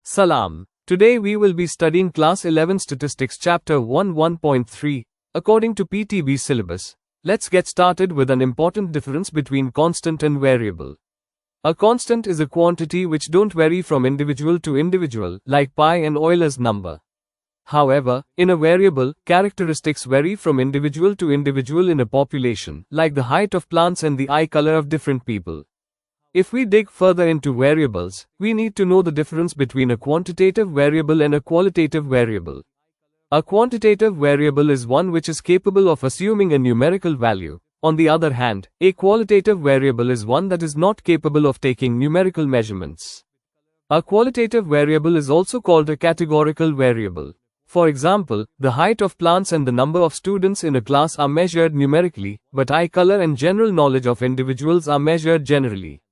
Salam. Today we will be studying Class 11 Statistics Chapter 1 1.3, according to PTB syllabus. Let's get started with an important difference between constant and variable. A constant is a quantity which don't vary from individual to individual, like pi and Euler's number. However, in a variable, characteristics vary from individual to individual in a population, like the height of plants and the eye color of different people. If we dig further into variables, we need to know the difference between a quantitative variable and a qualitative variable. A quantitative variable is one which is capable of assuming a numerical value. On the other hand, a qualitative variable is one that is not capable of taking numerical measurements. A qualitative variable is also called a categorical variable. For example, the height of plants and the number of students in a class are measured numerically, but eye color and general knowledge of individuals are measured generally.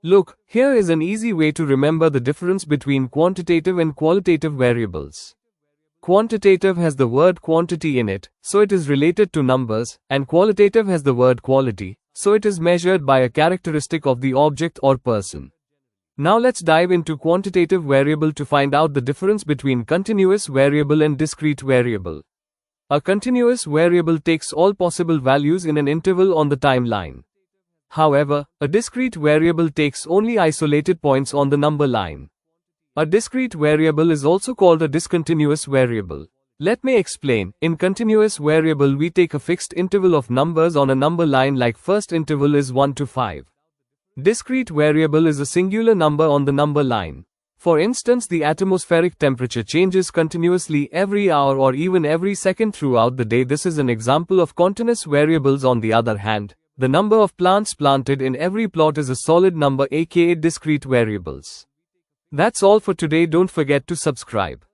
Look, here is an easy way to remember the difference between quantitative and qualitative variables. Quantitative has the word quantity in it, so it is related to numbers, and qualitative has the word quality, so it is measured by a characteristic of the object or person. Now let's dive into quantitative variable to find out the difference between continuous variable and discrete variable. A continuous variable takes all possible values in an interval on the timeline. However, a discrete variable takes only isolated points on the number line. A discrete variable is also called a discontinuous variable. Let me explain. In continuous variable we take a fixed interval of numbers on a number line, like first interval is 1 to 5. Discrete variable is a singular number on the number line. For instance, the atmospheric temperature changes continuously every hour or even every second throughout the day. This is an example of continuous variables. On the other hand, the number of plants planted in every plot is a solid number, aka discrete variables. That's all for today. Don't forget to subscribe.